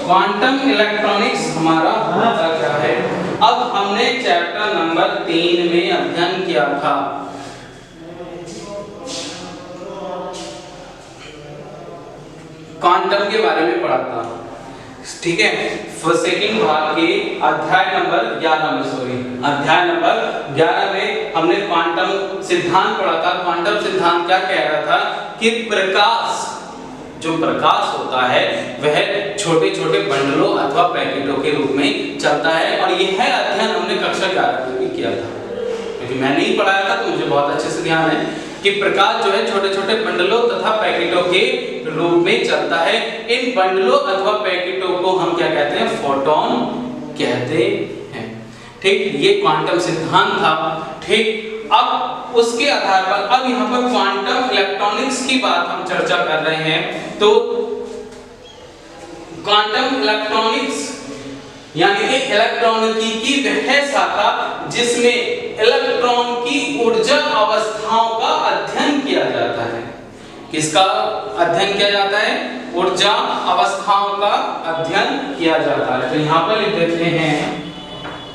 Quantum electronics हमारा होता क्या है। अब हमने चैप्टर नंबर 3 में अध्ययन किया था क्वांटम के बारे में पढ़ा था, ठीक है। सेकंड भाग के अध्याय नंबर 11 में हमने क्वांटम सिद्धांत पढ़ा था। क्वांटम सिद्धांत क्या कह रहा था कि जो प्रकाश होता है वह छोटे छोटे बंडलों अथवा पैकेटों के रूप में चलता है, और यह अध्ययन हमने कक्षा 11 में किया था, क्योंकि मैं नहीं पढ़ाया था तो मुझे बहुत अच्छे से ध्यान है कि प्रकाश जो है छोटे छोटे बंडलों तथा पैकेटों के रूप में चलता है। इन बंडलों अथवा पैकेटों को हम क्या कहते हैं, फोटोन कहते हैं, ठीक। ये क्वांटम सिद्धांत था, ठीक। अब उसके आधार पर अब यहाँ पर क्वांटम इलेक्ट्रॉनिक्स की बात हम चर्चा कर रहे हैं। तो क्वांटम इलेक्ट्रॉनिक्स यानी कि इलेक्ट्रॉनिकी की वह शाखा जिसमें इलेक्ट्रॉन की ऊर्जा अवस्थाओं का अध्ययन किया जाता है। किसका अध्ययन किया जाता है? ऊर्जा अवस्थाओं का अध्ययन किया जाता है। तो यहां पर लिख देते हैं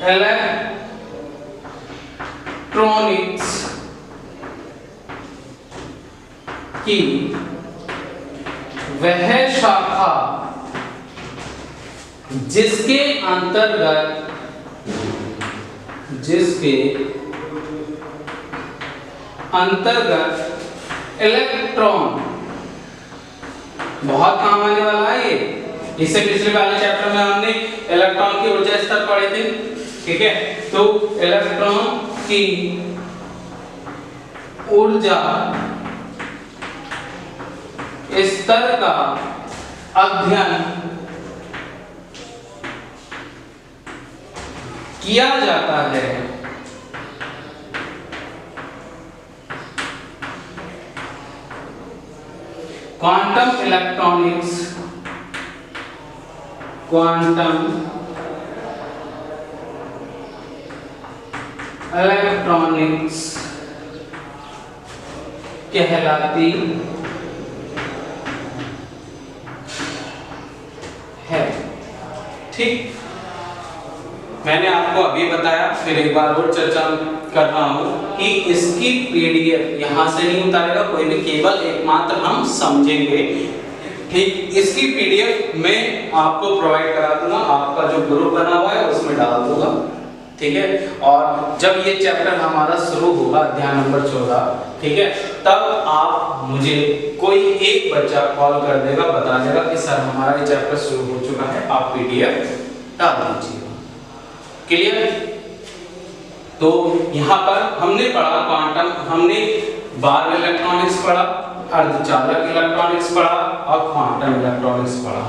इलेक्ट्रॉनिक्स की वह शाखा जिसके अंतर्गत इलेक्ट्रॉन, बहुत काम आने वाला है ये, इससे पिछले वाले चैप्टर में हमने इलेक्ट्रॉन की ऊर्जा स्तर पढ़े थे, ठीक है। तो इलेक्ट्रॉन की ऊर्जा स्तर का अध्ययन किया जाता है। क्वांटम इलेक्ट्रॉनिक्स कहलाती है, ठीक। मैंने आपको अभी बताया, फिर एक बार और चर्चा कर रहा हूं कि इसकी पीडीएफ यहां से नहीं उतारेगा कोई भी, केवल एकमात्र हम समझेंगे, ठीक। इसकी पीडीएफ मैं आपको प्रोवाइड करा दूंगा, आपका जो ग्रुप बना हुआ है उसमें डाल दूंगा, ठीक है। और जब ये चैप्टर हमारा शुरू होगा अध्याय नंबर 14, ठीक है, तब आप मुझे कोई एक बच्चा कॉल कर देगा, बता देगा कि सर हमारा ये चैप्टर शुरू हो चुका है, आप पीडीएफ डाल दीजिए। क्लियर? तो यहाँ पर हमने पढ़ा क्वांटम, हमने बार इलेक्ट्रॉनिक्स पढ़ा, अर्धचालक इलेक्ट्रॉनिक्स पढ़ा और क्वांटम इलेक्ट्रॉनिक्स पढ़ा,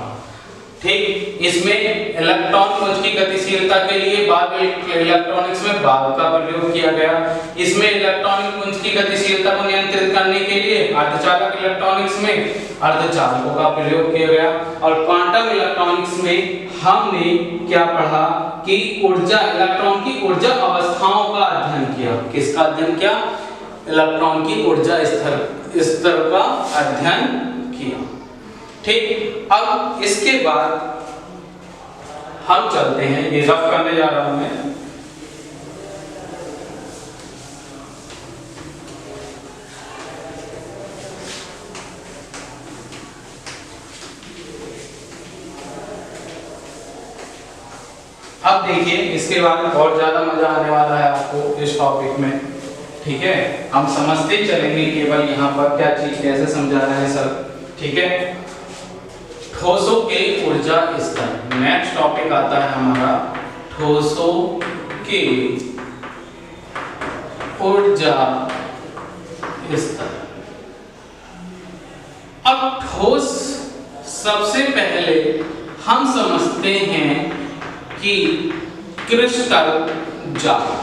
ठीक। इसमें इलेक्ट्रॉन पुंज की गतिशीलता के लिए बार इलेक्ट्रॉनिक्स में बार का प्रयोग किया गया। इसमें इलेक्ट्रॉनिक पुंज की गतिशीलता को नियंत्रित करने के लिए अर्धचालक इलेक्ट्रॉनिक्स में अर्धचालकों का प्रयोग किया गया। और क्वांटम इलेक्ट्रॉनिक्स में हमने क्या पढ़ा कि इलेक्ट्रॉन की ऊर्जा अवस्थाओं का अध्ययन किया। किसका अध्ययन किया? इलेक्ट्रॉन की ऊर्जा स्तर का अध्ययन किया, ठीक। अब इसके बाद हम चलते हैं, ये रफ करने जा रहा हूं मैं, अब देखिए इसके बाद और ज्यादा मजा आने वाला है आपको इस टॉपिक में, ठीक है। हम समझते चलेंगे केवल यहाँ पर क्या चीज कैसे समझा रहे हैं सर, ठीक है। ठोसों के ऊर्जा स्तर, नेक्स्ट टॉपिक आता है हमारा ठोसों के ऊर्जा स्तर। अब ठोस, सबसे पहले हम समझते हैं कि क्रिस्टल जारक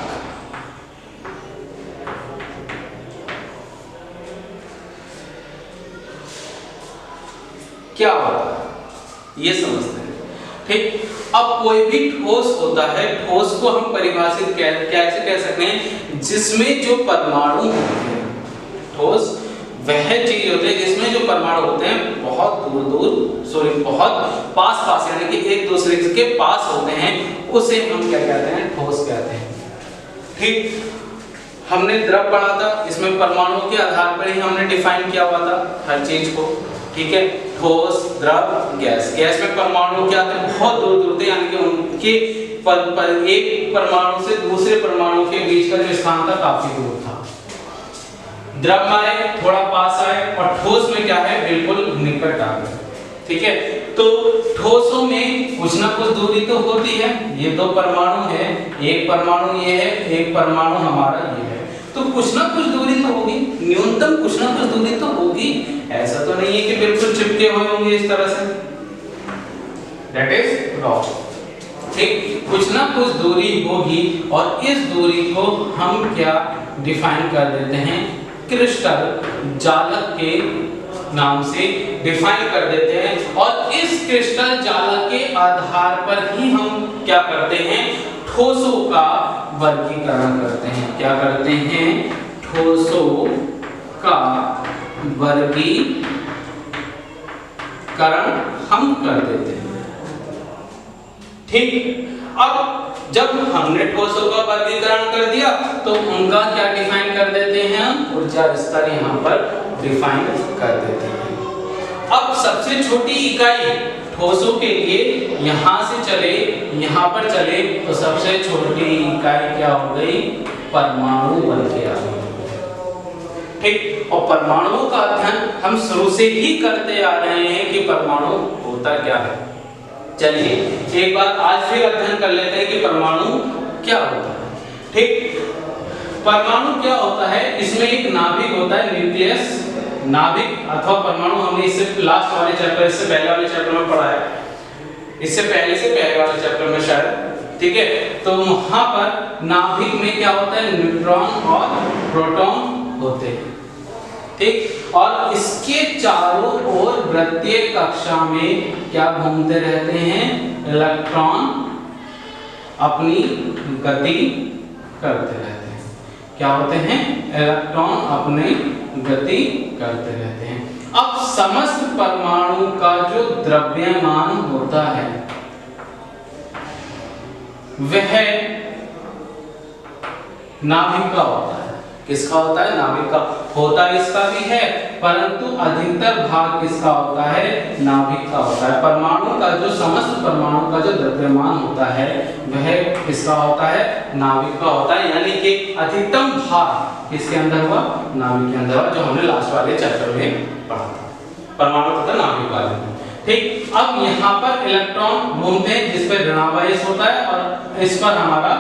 क्या होता है ये समझते हैं, ठीक। अब कोई भी ठोस होता है, ठोस को हम परिभाषित कैसे कह सकते हैं, जिसमें जो परमाणु होते हैं, ठोस वह चीज होती है जिसमें जो परमाणु होते हैं बहुत बहुत पास यानी कि एक दूसरे के पास होते हैं, उसे हम क्या कहते हैं? ठोस कहते हैं। ठीक, हमने द्रव पढ़ा था, इसमें परमाणुओं के आधार पर ही हमने डिफाइन किया हुआ था हर चीज को। ठीक है, ठोस, द्रव, गैस। गैस में परमाणु क्या थे? बहुत दूर थे, यानी कि उनके एक परमाणु से दूसरे परमाणु के बीच का जो स्थान था काफी दूर था। द्रव में थोड़ा पास आए और ठोस में क्या है? बिल्कुल निकट आ गए। ठीक है, तो ठोसों में कुछ ना कुछ दूरी तो होती है। ये दो परमाणु है, एक परमाणु ये है, एक परमाणु हमारा ये है, तो कुछ ना कुछ दूरी तो होगी, न्यूनतम कुछ ना कुछ दूरी तो होगी। ऐसा तो नहीं है कि बिल्कुल चिपके हुए होंगे इस तरह से, दैट इज रॉन्ग। ठीक, कुछ ना कुछ दूरी होगी और इस दूरी को हम क्या डिफाइन कर देते हैं? क्रिस्टल जालक के नाम से डिफाइन कर देते हैं, और इस क्रिस्टल जालक के आधार पर ही हम क्या करते हैं? ठोसों का वर्गीकरण करते हैं। क्या करते हैं? ठोसों का वर्गीकरण हम कर देते हैं। ठीक, अब जब हमने ठोसों का वर्गीकरण कर दिया तो उनका क्या डिफाइन कर देते हैं? हम ऊर्जा स्तर यहाँ पर डिफाइन कर देते हैं। अब सबसे छोटी इकाई ठोसों के लिए यहाँ से चले यहाँ पर चले तो सबसे छोटी इकाई क्या हो गई? परमाणु बन के आ गई। ठीक, और परमाणुओं का अध्ययन हम शुरू से ही करते आ रहे हैं कि परमाणु होता क्या है। चलिए एक बार आज फिर अध्ययन कर लेते हैं कि परमाणु क्या होता है। ठीक, परमाणु क्या होता है? इसमें एक नाभिक होता है, न्यूक्लियस। नाभिक अथवा परमाणु हमने इससे लास्ट वाले चैप्टर, इससे पहले वाले चैप्टर में पढ़ा है, इससे पहले वाले चैप्टर में शायद। ठीक है, तो वहां पर नाभिक में क्या होता है? न्यूट्रॉन और प्रोटॉन होते हैं। ठीक, और इसके चारों ओर वृत्तीय कक्षा में क्या घूमते रहते हैं? इलेक्ट्रॉन अपनी गति करते रहते हैं। क्या होते हैं? इलेक्ट्रॉन अपनी गति करते रहते हैं। अब समस्त परमाणु का जो द्रव्यमान होता है वह नाभिक का होता है। किसका होता है? नाभिक का होता है, इसका भी है, परंतु अधिकतर भाग किसका होता है? नाभिक का होता है। परमाणु का जो समस्त परमाणु का जो द्रव्यमान होता है वह किसका होता है? नाभिक का होता है, यानी कि अधिकतम भाग किसके अंदर हुआ? नाभिक के अंदर हुआ, जो हमने लास्ट वाले चैप्टर में पढ़ा था, परमाणु तथा नाभिक वाले में। ठीक, अब यहाँ पर इलेक्ट्रॉन घूमते हैं जिस पर ऋणावेश होता है और इस पर हमारा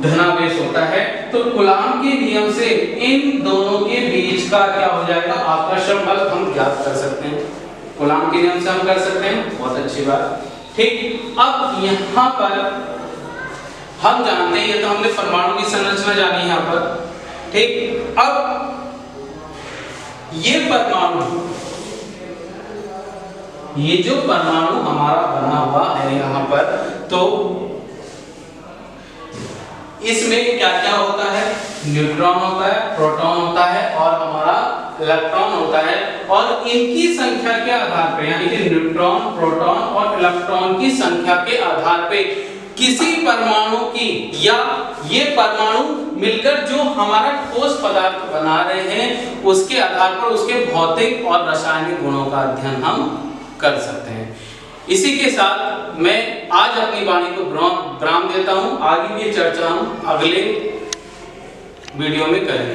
धनावेश होता है। तो कूलॉम के नियम से इन दोनों के बीच का क्या हो जाएगा? आकर्षण बल हम ज्ञात कर सकते हैं। कूलॉम के नियम से हम कर सकते हैं, बहुत अच्छी बात। ठीक, अब यहाँ पर हम जानते हैं, ये तो हमने परमाणु की संरचना जानी यहाँ पर। ठीक, अब ये परमाणु, ये जो परमाणु हमारा बना हुआ है यहाँ पर, तो इसमें क्या क्या होता है? न्यूट्रॉन होता है, प्रोटॉन होता है और हमारा इलेक्ट्रॉन होता है, और इनकी संख्या के आधार पर, यानी कि न्यूट्रॉन, प्रोटॉन और इलेक्ट्रॉन की संख्या के आधार पे किसी परमाणु की या ये परमाणु मिलकर जो हमारा ठोस पदार्थ बना रहे हैं उसके आधार पर उसके भौतिक और रासायनिक गुणों का अध्ययन हम कर सकते हैं। इसी के साथ मैं आज अपनी वाणी को विराम देता हूं। आगे की चर्चा हम अगले वीडियो में करेंगे।